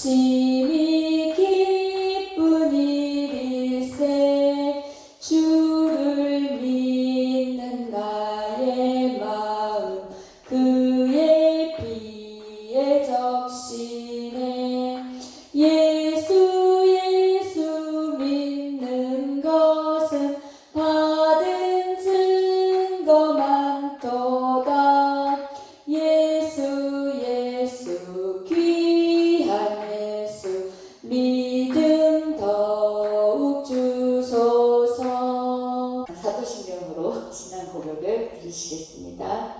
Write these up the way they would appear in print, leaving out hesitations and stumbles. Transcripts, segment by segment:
심히 기쁜 일일세 주를 믿는 나의 마음 그의 피에 적시네 예수 믿는 것은 받은 증거 많도다 예수 귀한 예수 믿음 더욱 주소서. 사도신경으로 신앙 고백을 드리시겠습니다.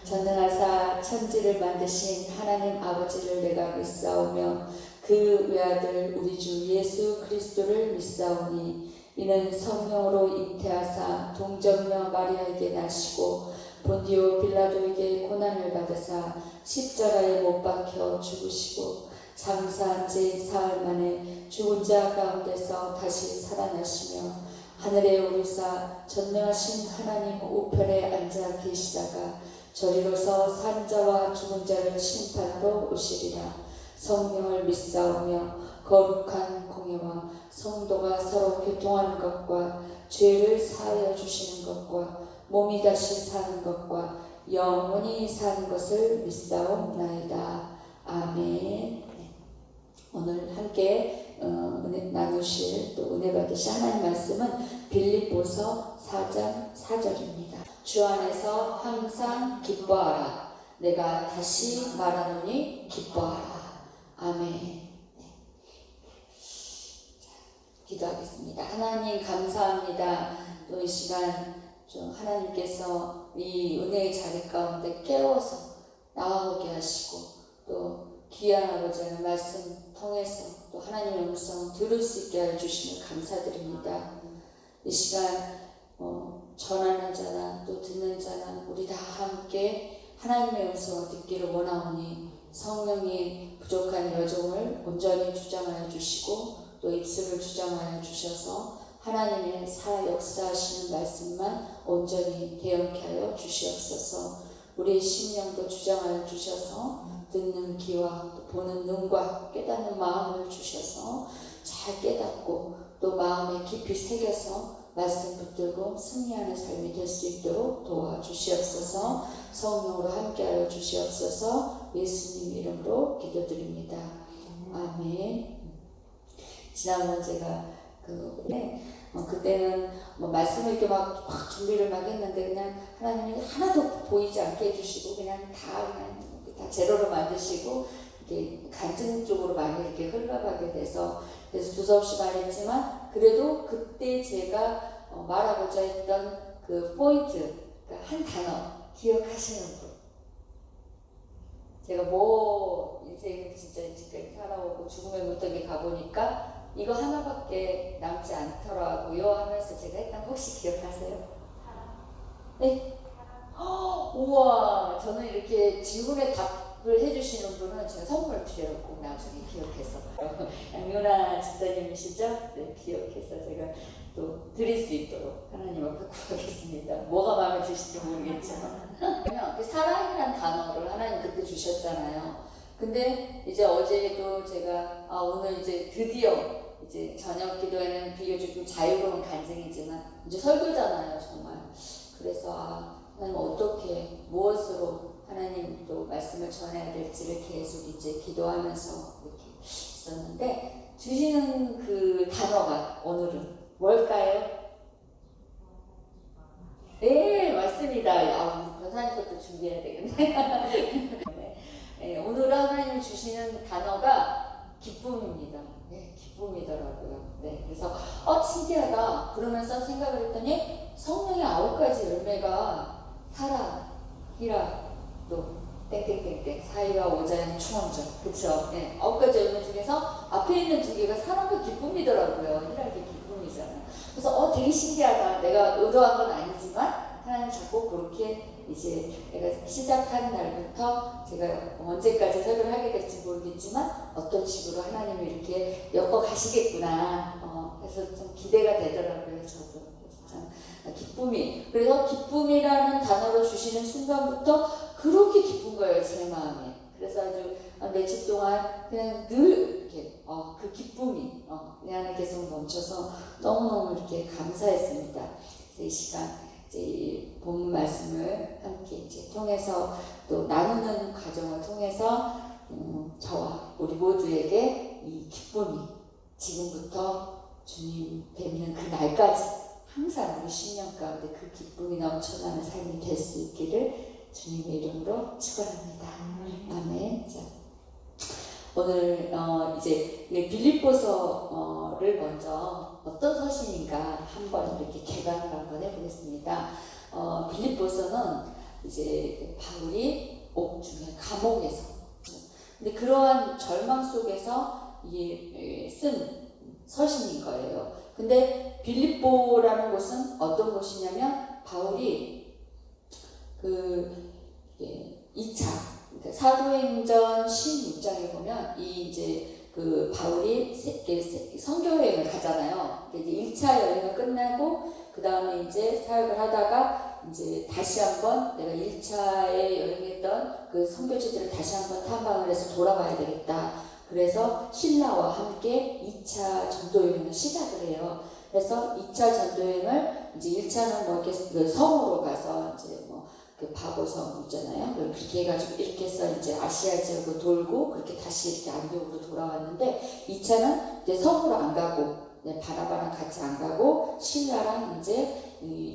전능하사 천지를 만드신 하나님 아버지를 내가 믿사오며 그 외아들 우리 주 예수 그리스도를 믿사오니 이는 성령으로 잉태하사 동정녀 마리아에게 나시고 본디오 빌라도에게 고난을 받으사 십자가에 못 박혀 죽으시고 장사한 지 사흘 만에 죽은 자 가운데서 다시 살아나시며 하늘에 오르사 전능하신 하나님 우편에 앉아 계시다가 저리로서 산 자와 죽은 자를 심판하러 오시리라. 성령을 믿사오며 거룩한 공예와 성도가 서로 교통하는 것과 죄를 사하여 주시는 것과 몸이 다시 사는 것과 영원히 사는 것을 믿사옵나이다. 아멘. 오늘 함께 은혜 나누실 또 은혜 받으실 하나님 말씀은 빌립보서 4장 4절입니다. 주 안에서 항상 기뻐하라. 내가 다시 말하노니 기뻐하라. 아멘. 기도하겠습니다. 하나님 감사합니다. 또 이 시간 좀 하나님께서 이 은혜의 자리 가운데 깨워서 나아오게 하시고 또 귀한 아버지의 말씀 통해서 또 하나님의 음성 들을 수 있게 해주시면 감사드립니다. 이 시간 전하는 자나 또 듣는 자나 우리 다 함께 하나님의 음성을 듣기를 원하오니 성령이 부족한 여종을 온전히 주장하여 주시고 또 입술을 주장하여 주셔서 하나님의 역사하시는 말씀만 온전히 대언케 하여 주시옵소서. 우리의 심령도 주장하여 주셔서 듣는 귀와 또 보는 눈과 깨닫는 마음을 주셔서 잘 깨닫고 또 마음에 깊이 새겨서 말씀 붙들고 승리하는 삶이 될 수 있도록 도와주시옵소서. 성령으로 함께하여 주시옵소서. 예수님 이름으로 기도드립니다. 아멘. 지난번 제가 그때는 말씀을 이렇게 막 준비를 막 했는데 그냥 하나님이 하나도 보이지 않게 해주시고 그냥 다 제로로 만드시고 이렇게 간증 쪽으로 많이 이렇게 흘러가게 돼서 그래서 두서없이 말했지만 그래도 그때 제가 말하고자 했던 그 포인트, 그러니까 한 단어 기억하시는 분. 제가 인생 진짜 지금까지 살아오고 죽음의 문턱에 가보니까 이거 하나밖에 남지 않더라고요 하면서 제가 했던 거 혹시 기억하세요? 네? 우와, 저는 이렇게 질문에 답을 해주시는 분은 제가 선물 드려요. 꼭 나중에 기억해서. 양윤아 집사님이시죠? 네, 기억해서 제가 또 드릴 수 있도록 하나님 앞에 구하겠습니다. 뭐가 마음에 드실지 모르겠지만. 그냥 사랑이라는 단어를 하나님 그때 주셨잖아요. 근데 이제 어제도 제가 오늘 이제 드디어 이제 저녁 기도에는 비교적 좀 자유로운 간증이지만 이제 설교잖아요, 정말. 그래서 하나님 어떻게 무엇으로 하나님 또 말씀을 전해야 될지를 계속 이제 기도하면서 이렇게 있었는데 주시는 그 단어가 오늘은 뭘까요? 네, 맞습니다. 권사님 것도 준비해야 되겠네. 네, 오늘 하나님이 주시는 단어가 기쁨입니다. 네, 기쁨이더라고요. 네, 그래서 신기하다 그러면서 생각을 했더니 성령의 9가지 열매가 사랑, 희락, 또 땡땡땡땡 사이와 오자는 충원적, 그쵸? 네, 9가지 열매 중에서 앞에 있는 2개가 사랑과 기쁨이더라고요. 희락이 기쁨이잖아요. 그래서 되게 신기하다. 내가 의도한 건 아니지만 하나님 자꾸 그렇게 이제 내가 시작하는 날부터 제가 언제까지 설교를 하게 될지 모르겠지만 어떤 식으로 하나님이 이렇게 엮어 가시겠구나. 그래서 좀 기대가 되더라고요. 저도. 참 기쁨이. 그래서 기쁨이라는 단어로 주시는 순간부터 그렇게 기쁜 거예요. 제 마음에. 그래서 아주 며칠 동안 그냥 늘 이렇게 그 기쁨이 내 안에 계속 넘쳐서 너무너무 이렇게 감사했습니다. 그래서 이 시간 이제 본 말씀을 함께 이제 통해서 또 나누는 과정을 통해서 저와 우리 모두에게 이 기쁨이 지금부터 주님 뵙는 그 날까지 항상 우리 신령 가운데 그 기쁨이 넘쳐나는 삶이 될 수 있기를 주님의 이름으로 축원합니다. 아멘. 자, 오늘 이제 빌립보서를 먼저 어떤 서신인가 한번 이렇게 개관을 한번 해보겠습니다. 빌립보서는 이제 바울이 옥중에 감옥에서, 근데 그러한 절망 속에서 쓴 서신인 거예요. 근데 빌립보라는 곳은 어떤 곳이냐면 바울이 2차 그러니까 사도행전 16장에 보면 이제 바울이 선교 여행을 가잖아요. 이제 1차 여행을 끝나고 그 다음에 이제 사역을 하다가 이제 다시 한번 내가 1차에 여행했던 그 선교지들을 다시 한번 탐방을 해서 돌아가야 되겠다. 그래서 신라와 함께 2차 전도 여행을 시작을 해요. 그래서 2차 전도 여행을 이제 1차는 뭐 이렇게 성으로 가서 이제 그 바보성 있잖아요. 그렇게 해가지고 이렇게 해서 이제 아시아 지역을 돌고 그렇게 다시 이렇게 안디옥으로 돌아왔는데 2차는 이제 성으로 안 가고 바나바랑 같이 안 가고 신라랑 이제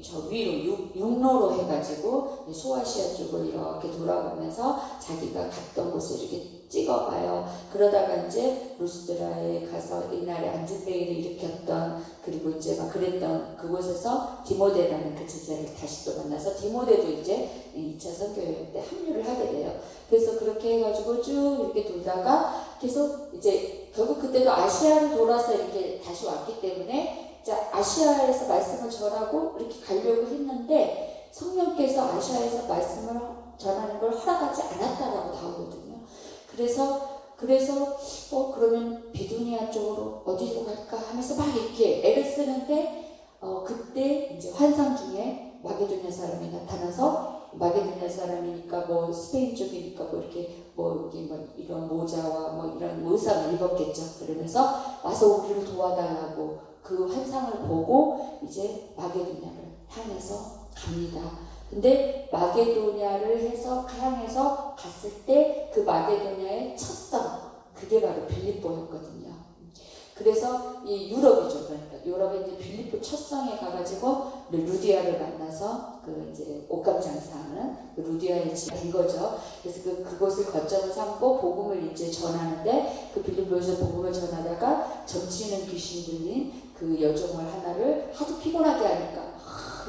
저 위로 육로로 해가지고 소아시아 쪽을 이렇게 돌아가면서 자기가 갔던 곳을 이렇게 찍어봐요. 그러다가 이제 루스드라에 가서 옛날에 안진뱅이를 일으켰던 그리고 이제 막 그랬던 그곳에서 디모데라는 그 제자를 다시 또 만나서 디모데도 이제 2차 선교여행 때 합류를 하게 돼요. 그래서 그렇게 해가지고 쭉 이렇게 돌다가 계속 이제 결국 그때도 아시아를 돌아서 이렇게 다시 왔기 때문에 자 아시아에서 말씀을 전하고 이렇게 가려고 했는데 성령께서 아시아에서 말씀을 전하는 걸 허락하지 않았다라고 나오거든요. 그래서 그러면 비두니아 쪽으로 어디로 갈까 하면서 막 이렇게 애를 쓰는데 그때 이제 환상 중에 마게도냐 사람이 나타나서 마게도냐 사람이니까 뭐 스페인 쪽이니까 뭐 이렇게 뭐 이런 모자와 뭐 이런 의상을 입었겠죠. 그러면서 와서 우리를 도와달라고 그 환상을 보고 이제 마게도냐를 향해서 갑니다. 근데 마게도냐를 향해서 갔을 때 그 마게도냐의 첫 성, 그게 바로 빌립보였거든요. 그래서 이 유럽이죠. 그러니까 유럽에 이제 빌립보 첫 성에 가가지고 루디아를 만나서 그 이제 옷감 장사하는 그 루디아에 간 거죠. 그래서 그곳을 거점을 삼고 복음을 이제 전하는데 그 빌립보에서 복음을 전하다가 점치는 귀신 들린 그 여종을 하나를 하도 피곤하게 하니까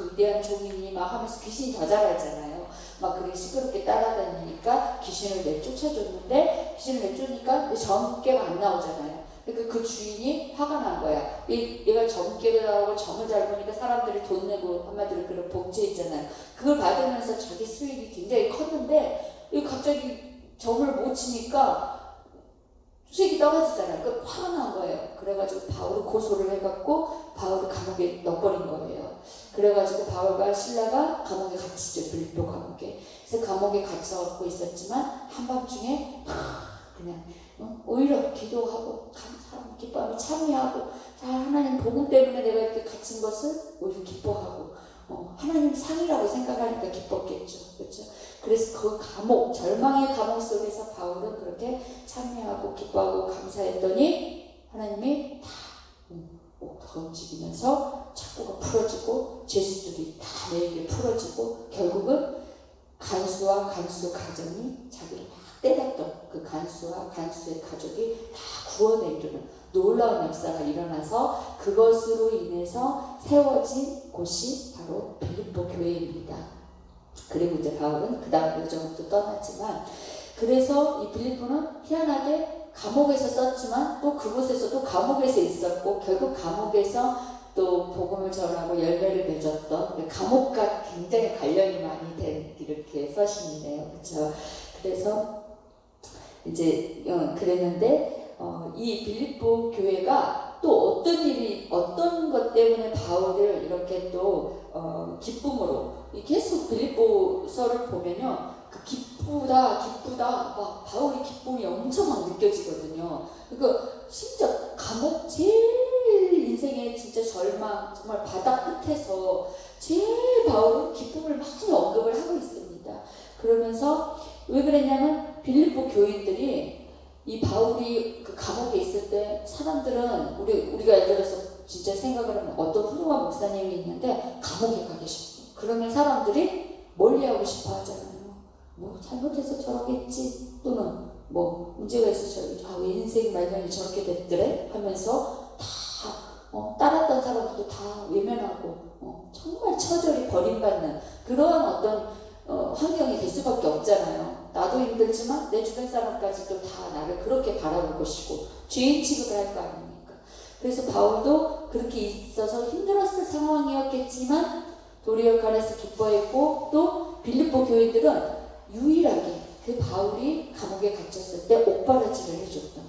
위대한 종이니 막 하면서 귀신이 더 잘하잖아요. 막 그렇게 시끄럽게 따라다니니까 귀신을 내쫓아줬는데 귀신을 내쫓으니까 점괘가 안 나오잖아요. 그러니까 그 주인이 화가 난 거야. 얘가 점괘가 나오고 점을 잘 보니까 사람들이 돈 내고 한마디로 그런 복제 있잖아요. 그걸 받으면서 자기 수익이 굉장히 컸는데 갑자기 점을 못 치니까 수익이 떨어지잖아요. 그 화가 난 거예요. 그래가지고 바울을 고소를 해갖고 바울을 감옥에 넣어버린 거예요. 그래가지고 바울과 신라가 감옥에 갇히죠. 빌립보 감옥에. 그래서 감옥에 갇혀갖고 있었지만 한밤중에 그냥 오히려 기도하고 감사하고 기뻐하며 참여하고 하나님 복음 때문에 내가 이렇게 갇힌 것을 오히려 기뻐하고 하나님 상이라고 생각하니까 기뻤겠죠. 그렇죠? 그래서 그 감옥, 절망의 감옥 속에서 바울은 그렇게 참여하고 기뻐하고 감사했더니 하나님이 다 움직이면서 착고가 풀어지고 죄수들이 다 내게 풀어지고 결국은 간수와 간수 가정이 자기를 막 때렸던 그 간수와 간수의 가족이 다 구원에 이르는 놀라운 역사가 일어나서 그것으로 인해서 세워진 곳이 바로 빌립보 교회입니다. 그리고 이제 바울은 그 다음 여정도 떠났지만 그래서 이 빌립보는 희한하게 감옥에서 썼지만 또 그곳에서도 감옥에서 있었고 결국 감옥에서 또 복음을 전하고 열매를 맺었던 감옥과 굉장히 관련이 많이 된 이렇게 서신이네요. 그렇죠? 그래서 이제 그랬는데 이 빌립보 교회가 또 어떤 것 때문에 바울을 이렇게 또 기쁨으로 계속 빌립보서를 보면요. 그 기쁘다 막 바울이 기쁨이 엄청 막 느껴지거든요. 그러니까 심지어 감옥 제일 인생의 진짜 절망 정말 바닥 끝에서 제일 바울은 기쁨을 많이 언급을 하고 있습니다. 그러면서 왜 그랬냐면 빌립보 교인들이 이 바울이 그 감옥에 있을 때 사람들은 우리가 예를 들어서 진짜 생각을 하면 어떤 훌륭한 목사님이 있는데 감옥에 가 계셨고 그러면 사람들이 멀리하고 싶어 하잖아요. 뭐 잘못해서 저러겠지 또는 뭐 문제가 있어서 왜 인생 말년이 저렇게 됐더래 하면서 다 따랐던 사람들도 다 외면하고 정말 처절히 버림받는 그러한 어떤 환경이 될 수밖에 없잖아요. 나도 힘들지만 내 주변 사람까지도 다 나를 그렇게 바라볼 것이고 죄인 취급을 할 거 아닙니까? 그래서 바울도 그렇게 있어서 힘들었을 상황이었겠지만 도리어 간에서 기뻐했고 또 빌립보 교인들은 유일하게 그 바울이 감옥에 갇혔을 때 옥바라지를 해줬던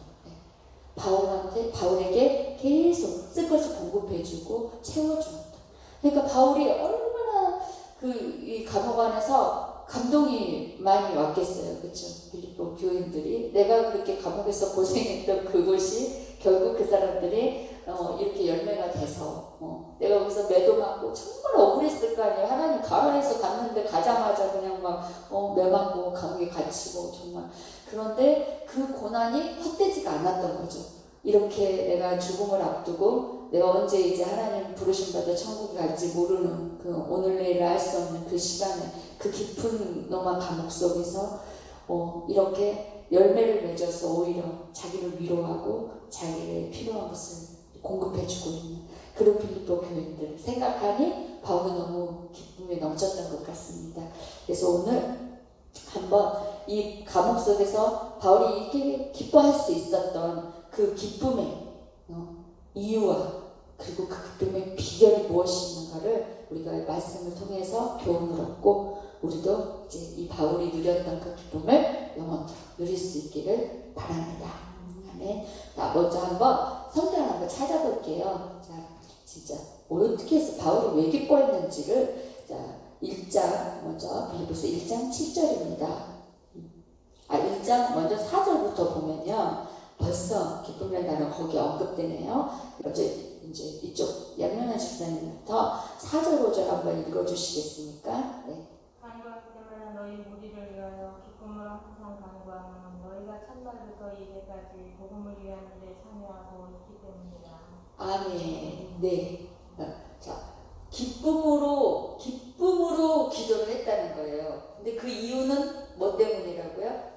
바울에게 계속 쓸 것을 공급해주고 채워주었다. 그러니까 바울이 얼마나 이 감옥 안에서 감동이 많이 왔겠어요. 그렇죠? 빌립보 교인들이 내가 그렇게 감옥에서 고생했던 그곳이 결국 그 사람들이 이렇게 열매가 돼서 내가 거기서 매도 맞고 정말 억울했을 거 아니에요. 하나님 가라에서 갔는데 가자마자 그냥 막 매 맞고 감옥에 갇히고 정말 그런데 그 고난이 헛되지가 않았던 거죠. 이렇게 내가 죽음을 앞두고 내가 언제 이제 하나님 부르심 받아 천국에 갈지 모르는 그 오늘 내일을 알 수 없는 그 시간에 그 깊은 노마 감옥 속에서 이렇게 열매를 맺어서 오히려 자기를 위로하고 자기의 필요한 것을 공급해주고 있는 그런 빌립보 교인들 생각하니 바울은 너무 기쁨에 넘쳤던 것 같습니다. 그래서 오늘 한번 이 감옥 속에서 바울이 이렇게 기뻐할 수 있었던 그 기쁨의 이유와 그리고 그 기쁨의 비결이 무엇이 있는가를 우리가 말씀을 통해서 교훈을 얻고 우리도 이제 이 바울이 누렸던 그 기쁨을 영원토록 누릴 수 있기를 바랍니다. 아멘. 자, 먼저 한번 성경을 한번 찾아볼게요. 자, 진짜 어떻게 해서 바울이 왜 기뻐했는지를 자, 1장 먼저 빌립보서 1장 7절입니다. 1장 먼저 4절부터 보면요. 벌써 기쁨이라는 단어 거기에 언급되네요. 어제 이제 이쪽 양면한 집사님부터 4절 5절 한번 읽어주시겠습니까? 네. 간구하기 때문에 너희 무리를 위하여 기쁨을 항상 간구하는 너희가 첫날부터 이제까지 복음을 위한 일에 참여하고 있기 때문이다. 아멘. 네. 자, 기쁨으로 기도를 했다는 거예요. 근데 그 이유는 뭐 때문이라고요?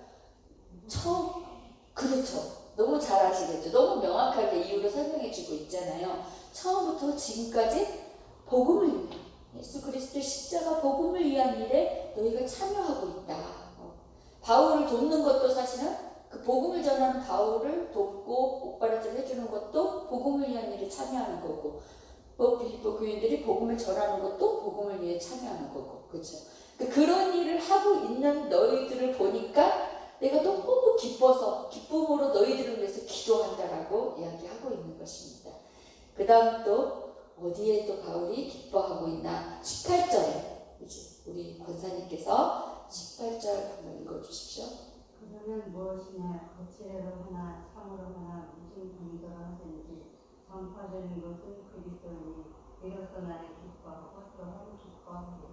그렇죠. 너무 잘 아시겠죠? 너무 명확하게 이유를 설명해 주고 있잖아요. 처음부터 지금까지 복음을 위한 예수 그리스도의 십자가 복음을 위한 일에 너희가 참여하고 있다. 바울을 돕는 것도 사실은 그 복음을 전하는 바울을 돕고 옥바라지를 해주는 것도 복음을 위한 일에 참여하는 거고 빌립보 교인들이 복음을 전하는 것도 복음을 위해 참여하는 거고 그렇죠? 그런 일을 하고 있는 너희들을 보니까 내가 너무 기뻐서 기쁨으로 너희들을 위해서 기도한다라고 이야기하고 있는 것입니다. 그 다음 또 어디에 또 바울이 기뻐하고 있나 18절에 이제 우리 권사님께서 18절 한번 읽어주십시오. 그들은 무엇이냐 거칠애로 하나 참으로 하나 무슨 공의로 하든지 전파되는 것은 그리스도니 이로써 나를 기뻐하고 또한 기뻐합니다.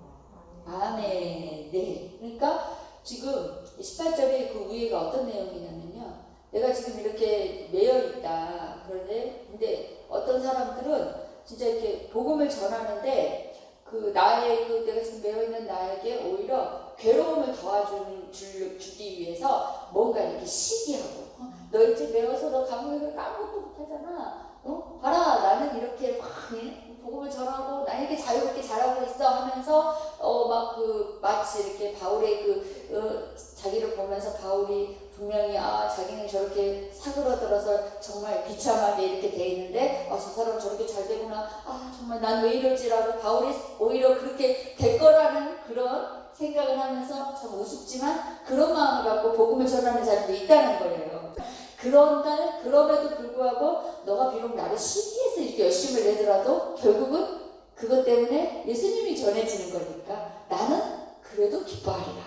아멘. 네. 그러니까 지금 18절의 그 위에가 어떤 내용이냐면요. 내가 지금 이렇게 매여 있다. 그런데 근데 어떤 사람들은 진짜 이렇게 복음을 전하는데 나의 내가 지금 매여 있는 나에게 오히려 괴로움을 주기 위해서 뭔가 이렇게 시기하고 너 이제 매워서 너 감옥에 아무것도 못하잖아. 봐라 나는 이렇게 막 복음을 전하고 나 이렇게 자유롭게 잘하고 있어 하면서 마치 이렇게 바울의 자기를 보면서 바울이 분명히 자기는 저렇게 사그러들어서 정말 비참하게 이렇게 돼 있는데 저 사람 저렇게 잘 되구나 정말 난 왜 이러지라고 바울이 오히려 그렇게 될 거라는 그런 생각을 하면서 참 우습지만 그런 마음을 갖고 복음을 전하는 사람도 있다는 거예요. 그럼에도 불구하고 너가 비록 나를 시기해서 이렇게 열심을 내더라도 결국은 그것 때문에 예수님이 전해지는 거니까 나는 그래도 기뻐하리라.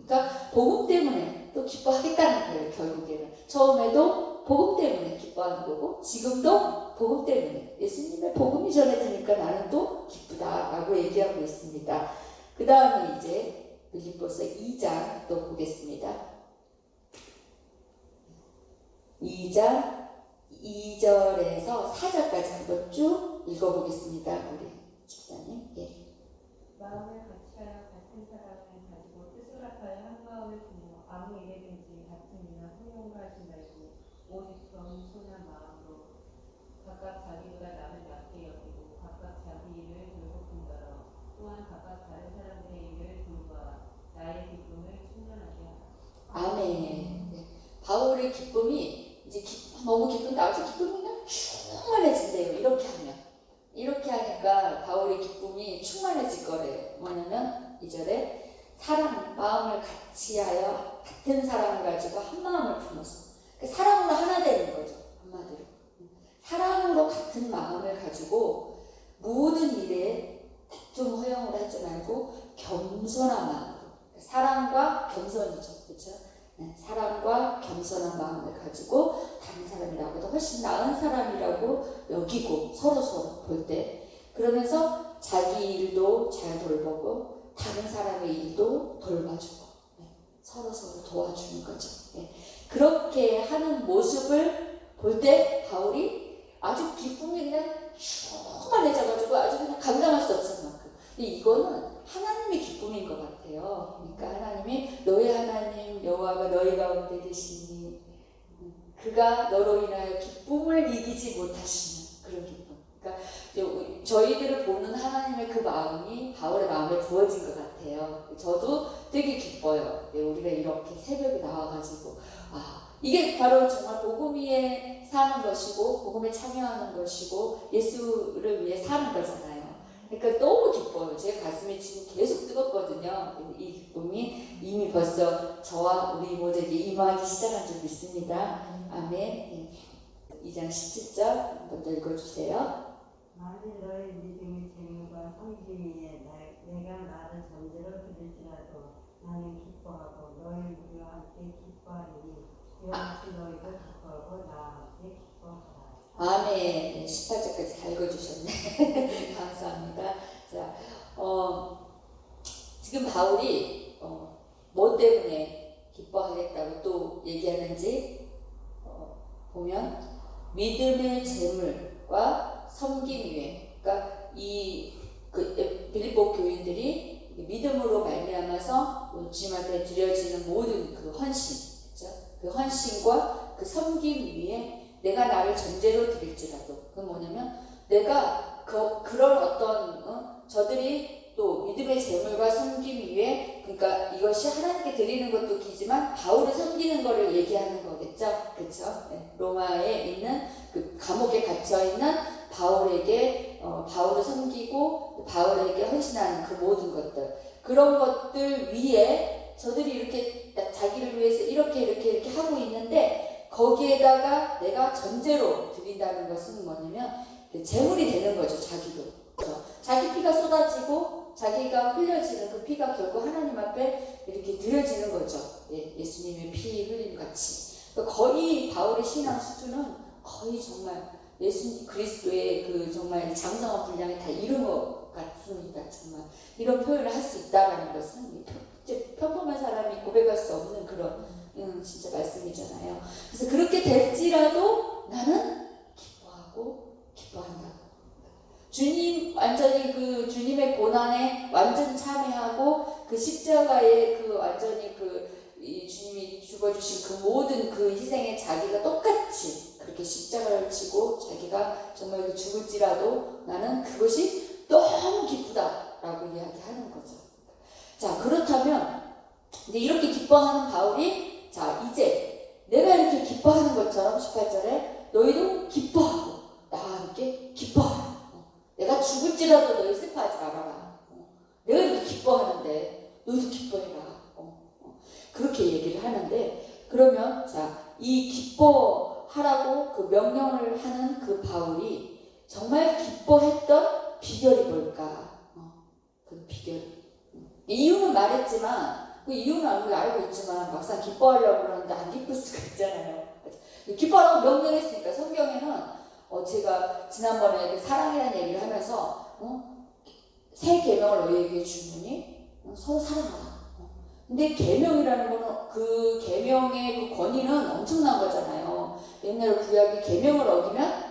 그러니까 복음 때문에 또 기뻐하겠다는 거예요. 결국에는 처음에도 복음 때문에 기뻐하는 거고 지금도 복음 때문에 예수님의 복음이 전해지니까 나는 또 기쁘다라고 얘기하고 있습니다. 그 다음에 이제 빌립보서 2장 또 보겠습니다. 2장 2절에서 4절까지 한번 쭉 읽어보겠습니다. 우리 집사님. 예. 마음을 같이하여 같은 사랑을 가지고 뜻을 합하여 한 마음을 품어 아무 일에든지 같은 이나 혼용하지 말고 오직 겸손한 마음으로 각각 자기보다 남을 낮게 여기고 각각 자기 일을 돌보fund더러 또한 각각 다른 사람들의 일을 돌보아 나의 기쁨을 충만하게 하라. 아멘. 네. 바울의 기쁨이 이제 너무 기쁜다. 아주 기쁨이 그냥 충만해진대요. 이렇게 하니까 바울의 기쁨이 충만해질 거래요. 뭐냐면 2절에 사랑, 마음을 같이하여 같은 사랑을 가지고 한 마음을 품어서 사랑으로 하나 되는 거죠. 한마디로 사랑으로 같은 마음을 가지고 모든 일에 다툼 허용을 하지 말고 겸손한 마음으로 사랑과 겸손이죠. 그렇죠? 네, 사랑과 겸손한 마음을 가지고 다른 사람이라고도 훨씬 나은 사람이라고 여기고 서로 볼 때 그러면서 자기 일도 잘 돌보고 다른 사람의 일도 돌봐주고 서로 도와주는 거죠. 그렇게 하는 모습을 볼 때 바울이 아주 기쁨이 그냥 충만해져가지고 아주 그냥 감당할 수 없을 만큼. 근데 이거는 하나님의 기쁨인 것 같아요. 그러니까 하나님이 너의 하나님 여호와가 너희 가운데 계시니 그가 너로 인하여 기쁨을 이기지 못하시는 그런 기쁨. 그러니까 저희들을 보는 하나님의 그 마음이 바울의 마음에 부어진 것 같아요. 저도 되게 기뻐요. 우리가 이렇게 새벽에 나와가지고 이게 바로 정말 복음 위에 사는 것이고 복음에 참여하는 것이고 예수를 위해 사는 거잖아요. 그러니까 너무 기뻐요. 제 가슴이 지금 계속 뜨겁거든요. 이 기쁨이 이미 벌써 저와 우리 이모들에게 임하기 시작한 줄 믿습니다. 아멘. 2장 17절 한번 더 읽어주세요. 만일 너희 믿음의 재물과 성김 위에 내가 나를 전제로 드릴지라도 나는 기뻐하고 너희 우리와 함께 기뻐하리니 이와 같이 너희도 기뻐하고 나와 함께 기뻐하라. 아멘. 18절까지 다 읽어주셨네. 감사합니다. 자, 지금 바울이 뭐 때문에 기뻐하겠다고 또 얘기하는지 보면 믿음의 재물과 섬김 위에, 그러니까 빌립보 교인들이 믿음으로 말미암아서 주님한테 드려지는 모든 그 헌신, 그렇죠? 그 헌신과 그 섬김 위에 내가 나를 전제로 드릴지라도 그건 뭐냐면 내가 그런 어떤 저들이 또 믿음의 재물과 섬김 위에 그러니까 이것이 하나님께 드리는 것도 기지만 바울을 섬기는 것을 얘기하는 거겠죠. 그렇죠? 네. 로마에 있는 그 감옥에 갇혀 있는 바울에게 바울을 섬기고 바울에게 헌신하는 그 모든 것들 그런 것들 위에 저들이 이렇게 자기를 위해서 이렇게 하고 있는데 거기에다가 내가 전제로 드린다는 것은 뭐냐면 재물이 되는 거죠. 자기도. 그렇죠? 자기 피가 쏟아지고 자기가 흘려지는 그 피가 결국 하나님 앞에 이렇게 드려지는 거죠. 예수님의 피 흘림 같이. 그러니까 거의 바울의 신앙 수준은 거의 정말 예수 그리스도의 그 정말 장성한 분량에 다 이룬 것 같습니다. 정말 이런 표현을 할 수 있다라는 것은 평범한 사람이 고백할 수 없는 그런 진짜 말씀이잖아요. 그래서 그렇게 될지라도 나는 기뻐한다. 주님 완전히 그 주님의 고난에 완전 참여하고 그 십자가에 그 완전히 이 주님이 죽어주신 그 모든 그 희생에 자기가 똑같이 그렇게 십자가를 지고 자기가 정말 죽을지라도 나는 그것이 너무 기쁘다라고 이야기하는 거죠. 자, 그렇다면 근데 이렇게 기뻐하는 바울이 자 이제 내가 이렇게 기뻐하는 것처럼 18절에 너희도 기뻐하고 나와 함께 기뻐하라. 내가 죽을지라도 너희 슬퍼하지 말아라. 내가 이렇게 기뻐하는데 너희도 기뻐해라. 그렇게 얘기를 하는데 그러면 자 이 기뻐하라고 그 명령을 하는 그 바울이 정말 기뻐했던 비결이 뭘까? 그 비결. 이유는 말했지만 그 이유는 우리가 알고 있지만 막상 기뻐하려고 그러는데 안 기쁠 수가 있잖아요. 기뻐하라고 명령했으니까. 성경에는 제가 지난번에 그 사랑이라는 얘기를 하면서 새 계명을 너희에게 주노니 서로 사랑하라. 근데 계명이라는 거는 그 계명의 그 권위는 엄청난 거잖아요. 옛날 구약의 계명을 어기면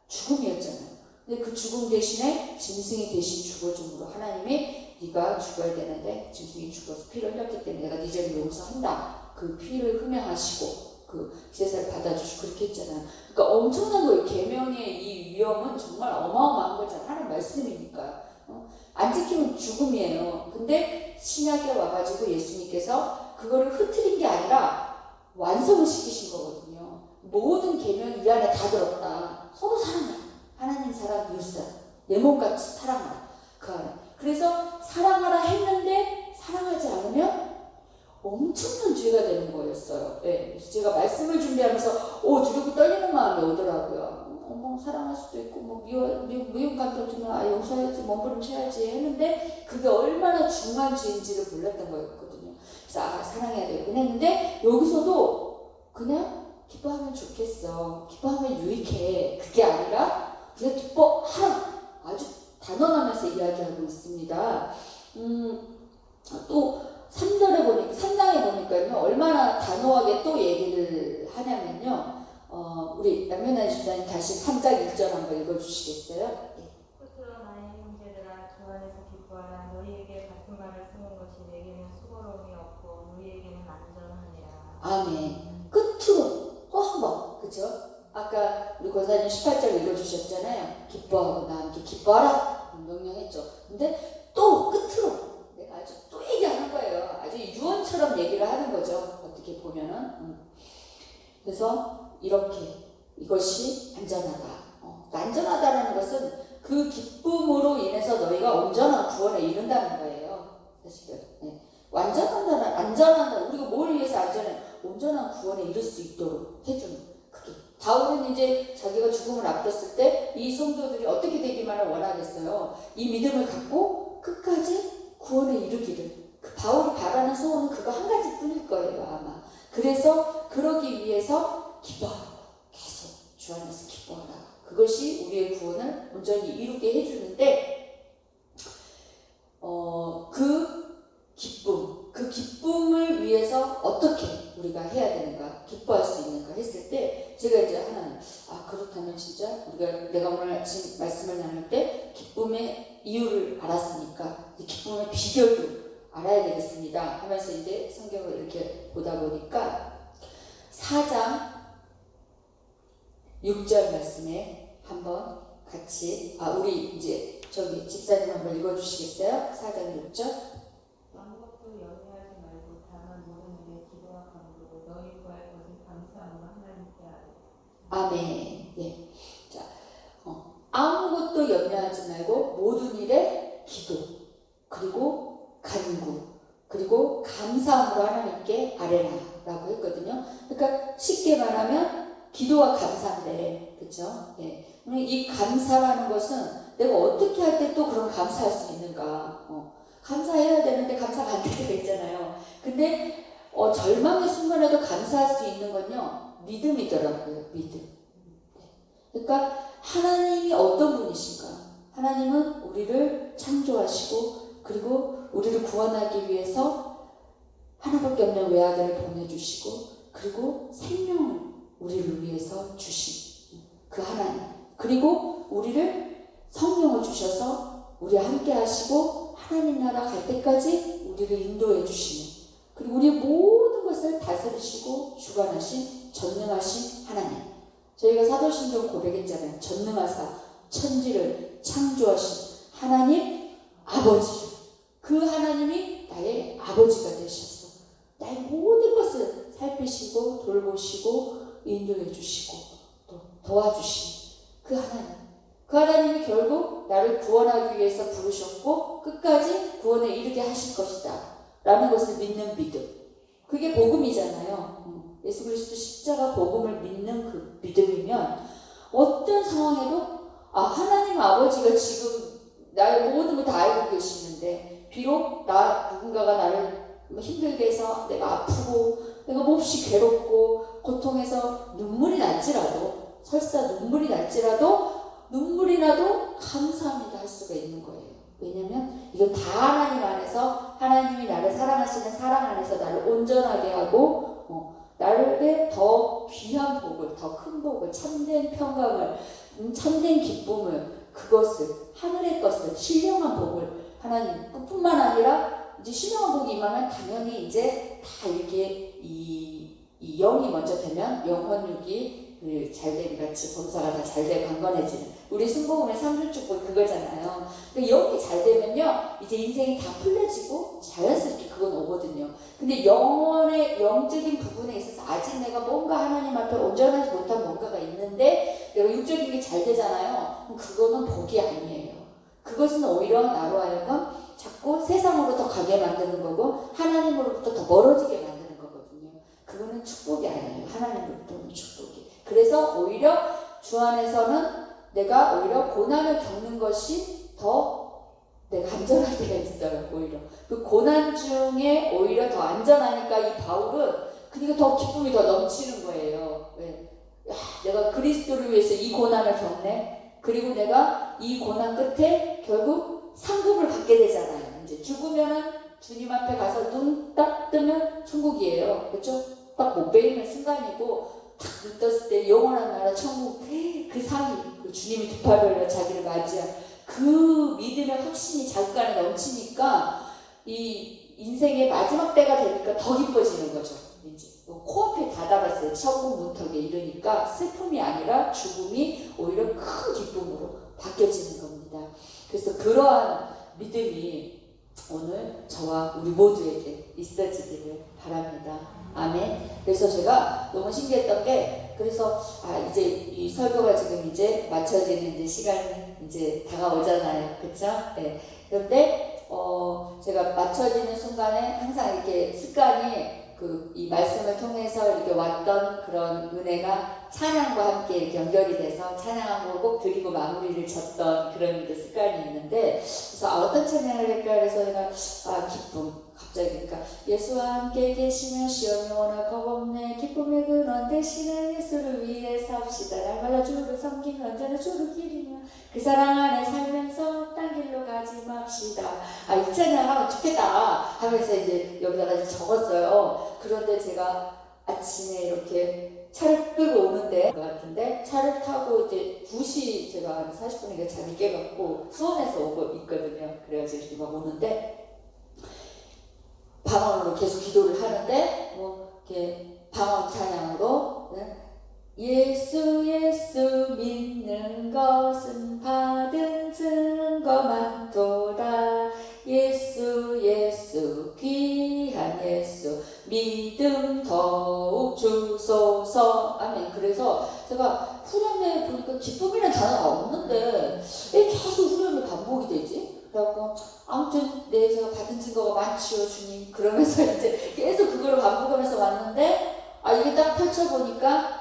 죽음이었잖아요. 근데 그 죽음 대신에 짐승이 대신 죽어줌으로 하나님이 네가 죽어야 되는데 짐승이 죽어서 피를 흘렸기 때문에 내가 네 죄를 용서한다. 그 피를 흠양하시고 그 제사를 받아주시고 그렇게 했잖아요. 그러니까 엄청난 거예요. 계명의 이 위험은 정말 어마어마한 거잖아요. 하나님 말씀이니까. 안 지키면 죽음이에요. 근데 신약에 와가지고 예수님께서 그거를 흐트린 게 아니라 완성을 시키신 거거든요. 모든 계명이 이 안에 다 들었다. 서로 사랑하라. 하나님 사랑, 이웃 사랑. 내 몸같이 사랑하라. 그 안에. 그래서 사랑하라 했는데 사랑하지 않으면 엄청난 죄가 되는 거였어요. 네. 그래서 제가 말씀을 준비하면서 두렵고 떨리는 마음이 오더라고요. 사랑할 수도 있고 미움 감정주면 용서해야지 몸부림쳐야지 했는데 그게 얼마나 중요한 죄인지를 몰랐던 거였거든요. 그래서 사랑해야 되겠군 했는데 여기서도 그냥 기뻐하면 좋겠어. 기뻐하면 유익해. 그게 아니라 그냥 기뻐하라. 아주 단언하면서 이야기하고 있습니다. 또 3장에 보니까요 얼마나 단호하게 또 얘기를 하냐면요. 우리 남면한 집사님 다시 3장 1절 한번 읽어주시겠어요? 스스로 나의 형제들아 주 안에서 기뻐하라. 너희에게 같은 말을 쓰는 것이 내게는 수고로움이 없고 너희에게는 안전하니라. 아멘. 끝으로 또 한 번, 그죠? 아까 우리 권사님 18절 읽어주셨잖아요. 기뻐하고 나 함께 기뻐하라 명령했죠. 근데 또 끝으로 내가 아주 또 얘기하는 거예요. 아주 유언처럼 얘기를 하는 거죠. 어떻게 보면은. 그래서 이렇게 이것이 안전하다. 안전하다는 것은 그 기쁨으로 인해서 너희가 온전한 구원에 이른다는 거예요. 사실은. 네. 안전하다. 우리가 뭘 위해서 안전해? 온전한 구원에 이를 수 있도록 해주는 그게. 다윗은 이제 자기가 죽음을 앞뒀을 때 이 성도들이 어떻게 되기만을 원하겠어요. 이 믿음을 갖고 끝까지 구원에 이르기를. 그 바울이 바라는 소원은 그거 한 가지뿐일 거예요 아마. 그래서 그러기 위해서 기뻐하라. 계속 주 안에서 기뻐하라. 그것이 우리의 구원을 온전히 이루게 해주는데 그 기쁨을 위해서 어떻게 우리가 해야 되는가, 기뻐할 수 있는가 했을 때 제가 이제 하나는 그렇다면 진짜 내가 오늘 아침 말씀을 나눌 때 기쁨의 이유를 알았으니까 이 기쁨의 비결도 알아야 되겠습니다 하면서 이제 성경을 이렇게 보다 보니까 4장 6절 말씀에 한번 같이 우리 이제 집사님 한번 읽어주시겠어요? 4장 6절. 아무것도 염려하지 말고 다만 모든 일에 기도와 간구로 너희 구할 것을 감사함으로 하나님께 아뢰라. 아멘. 네. 자, 아무것도 염려하지 말고 모든 일에 기도 그리고 간구 그리고 감사함으로 하나님께 아뢰라라고 했거든요. 그러니까 쉽게 말하면 기도와 감사인데, 그렇죠? 네. 이 감사라는 것은 내가 어떻게 할 때 또 그런 감사할 수 있는가? 감사해야 되는데 감사가 안 될 때가 있잖아요. 근데 절망의 순간에도 감사할 수 있는 건요 믿음이더라고요. 믿음. 그러니까 하나님이 어떤 분이신가? 하나님은 우리를 창조하시고 그리고 우리를 구원하기 위해서 하나밖에 없는 외아들을 보내주시고 그리고 생명을 우리를 위해서 주신 그 하나님, 그리고 우리를 성령을 주셔서 우리와 함께 하시고 하나님 나라 갈 때까지 우리를 인도해 주시는, 그리고 우리의 모든 것을 다스리시고 주관하신 전능하신 하나님. 저희가 사도신경 고백했잖아요. 전능하사 천지를 창조하신 하나님 아버지. 그 하나님이 나의 아버지가 되셨어. 나의 모든 것을 살피시고 돌보시고 인도해 주시고 또 도와주신 그 하나님. 그 하나님이 결국 나를 구원하기 위해서 부르셨고 끝까지 구원에 이르게 하실 것이다 라는 것을 믿는 믿음. 그게 복음이잖아요. 예수 그리스도 십자가 복음을 믿는 그 믿음이면 어떤 상황에도 하나님 아버지가 지금 나의 모든 걸 다 알고 계시는데 비록 누군가가 나를 힘들게 해서 내가 아프고 내가 몹시 괴롭고 고통해서 눈물이 날지라도 설사 눈물이 날지라도 눈물이 나도 감사합니다 할 수가 있는 거예요. 왜냐면 이건 다 하나님 안에서 하나님이 나를 사랑하시는 사랑 안에서 나를 온전하게 하고 나를 더 귀한 복을 더 큰 복을 참된 평강을 참된 기쁨을 그것을 하늘의 것을 신령한 복을 하나님 뿐만 아니라 이제 신령한 복이 임하면 당연히 이제 다 이렇게 이 영이 먼저 되면 영혼육이 잘됨 같이 범사가 다 잘되고 강건해지는 우리 순복음의 삼중축복 그거잖아요. 그러니까 영이 잘 되면요 이제 인생이 다 풀려지고 자연스럽게 그건 오거든요. 근데 영혼의 영적인 부분에 있어서 아직 내가 뭔가 하나님 앞에 온전하지 못한 뭔가가 있는데 내가 육적인 게 잘 되잖아요. 그럼 그거는 복이 아니에요. 그것은 오히려 나로 하여금 자꾸 세상으로 더 가게 만드는 거고 하나님으로부터 더 멀어지게 만드는 거거든요. 그거는 축복이 아니에요. 하나님으로부터는 축복이. 그래서 오히려 주 안에서는 내가 오히려 고난을 겪는 것이 더 내가 안전할 때가 있어요. 오히려 그 고난 중에 오히려 더 안전하니까 이 바울은 그러니까 더 기쁨이 더 넘치는 거예요. 왜? 야, 내가 그리스도를 위해서 이 고난을 겪네. 그리고 내가 이 고난 끝에 결국 상급을 받게 되잖아요. 이제 죽으면은 주님 앞에 가서 눈 딱 뜨면 천국이에요. 그렇죠? 딱 못 베이는 순간이고 탁 눈 떴을 때 영원한 나라 천국 그 사이 그 주님이 두 팔 벌려 자기를 맞이한 그 믿음의 확신이 자국 안에 넘치니까 이 인생의 마지막 때가 되니까 더 기뻐지는 거죠. 이제 코앞에 다다랐어요. 천국 문턱에 이르니까 슬픔이 아니라 죽음이 오히려 큰 기쁨으로 바뀌어지는 겁니다. 그래서 그러한 믿음이 오늘 저와 우리 모두에게 있어지기를 바랍니다. 아멘. 그래서 제가 너무 신기했던 게 그래서 이제 이 설교가 지금 이제 맞춰지는 이제 시간이 이제 다가오잖아요. 그렇죠? 네. 그런데 제가 맞춰지는 순간에 항상 이렇게 습관이 이 말씀을 통해서 이렇게 왔던 그런 은혜가 찬양과 함께 이렇게 연결이 돼서 찬양한 걸 꼭 드리고 마무리를 쳤던 그런 습관이 있는데 그래서 어떤 찬양을 할까 그래서 내가 기쁨 갑자기 그러니까 예수와 함께 계시면 시험이 워낙 겁없네 기쁨의 근원 되시는 예수를 위해 삽시다 날마다 주를 섬기며 언제나 주를 기리며 그 사랑 안에 살면서 딴 길로 가지 맙시다. 이 찬양 하면 좋겠다 하면서 이제 여기다가 적었어요. 그런데 제가 아침에 이렇게 차를 끌고 오는데 것 같은데 차를 타고 이제 2시 제가 한 40분인가 잠이 깨갖고 수원에서 오고 있거든요. 그래가지고 이렇게 막 오는데 방언으로 계속 기도를 하는데 이렇게 방언 찬양으로 예수 예수 믿는 것은 받은 증거 많도다 예수 예수 귀한 예수 믿음 더욱 주소서 아멘. 그래서 제가 후렴에 보니까 기쁨이라는 단어가 없는데 왜 계속 후렴에 반복이 되지? 그래갖고 아무튼 제가 받은 증거가 많지요 주님 그러면서 이제 계속 그거를 반복하면서 왔는데 이게 딱 펼쳐보니까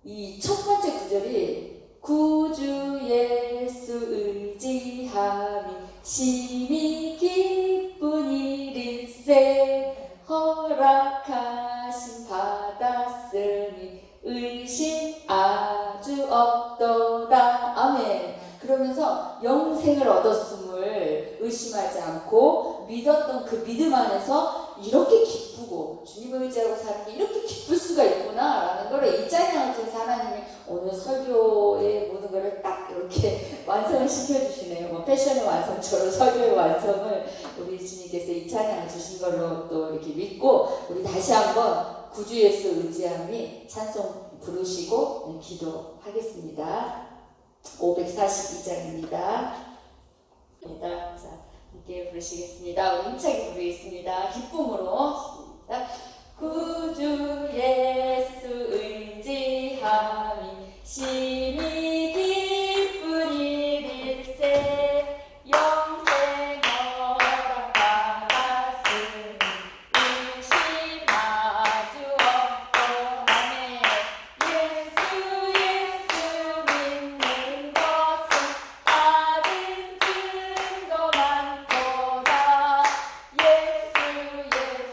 이 첫 번째 구절이 구주 예수 의지함이 심히 기쁜 일일세 허락하심 받았으니 의심 아주 없도다 아멘. 그러면서 영생을 얻었음을 의심하지 않고 믿었던 그 믿음 안에서 이렇게 기쁘고 주님을 의지하고 사는 게 이렇게 기쁠 수가 있구나 라는 거를 이 찬양을 통해서 하나님이 오늘 설교의 모든 거를 딱 이렇게 완성을 시켜주시네요. 패션의 완성처럼 설교의 완성을 우리 주님께서 이 찬양을 주신 걸로 또 이렇게 믿고 우리 다시 한번 구주 예수 의지함이 찬송 부르시고 기도하겠습니다. 542장입니다. 자, 함께 부르시겠습니다. 우리 힘차게 부르겠습니다. 기쁨으로 시작. 구주 예수 의지함이 심히 기쁜 일일세 영생 허락 받았으니 의심 아주 없도다네 예수 예수 믿는 것은 받은 증거 많도다 예수 예수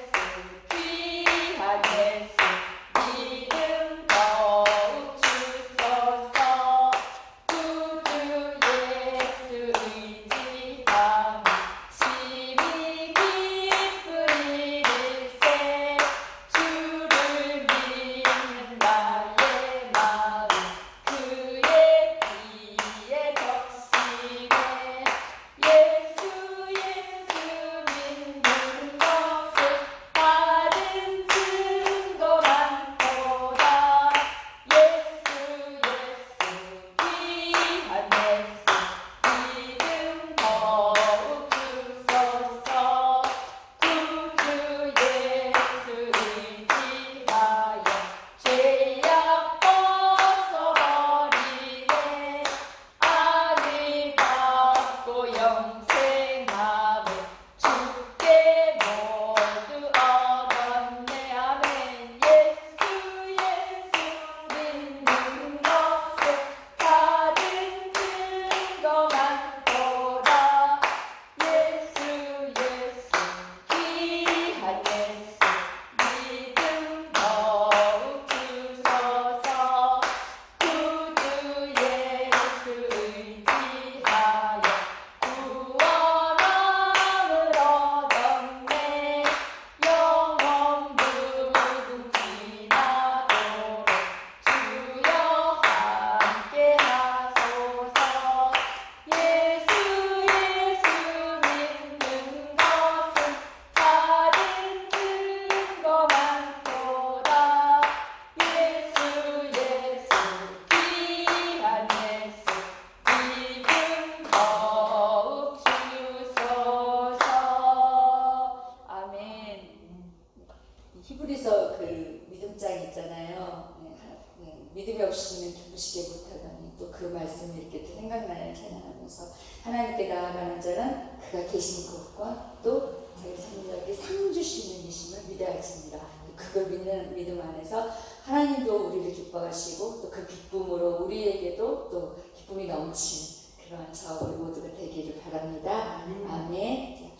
믿음이 없이는 기쁘시게 못하다니 또 그 말씀이 이렇게 또 생각나는 찬양하면서 하나님께 나아가는 자는 그가 계신 곳과 또 자기 생명에게 상 주시는 이심을 믿어야 할지니라. 그걸 믿는 믿음 안에서 하나님도 우리를 기뻐하시고 또 그 기쁨으로 우리에게도 또 기쁨이 넘치는 그러한 저 우리 모두가 되기를 바랍니다. 아멘.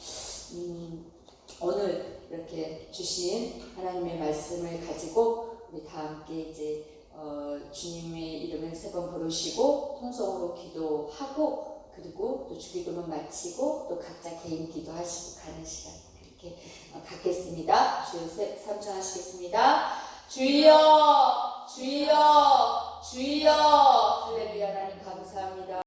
오늘 이렇게 주신 하나님의 말씀을 가지고 우리 다 함께 이제 주님의 이름을 3번 부르시고 통성으로 기도하고 그리고 또 주기도문 마치고 또 각자 개인 기도하시고 가는 시간 이렇게 갖겠습니다. 주여 삼창하시겠습니다. 주여 주여 주여 할렐루야. 하나님 감사합니다.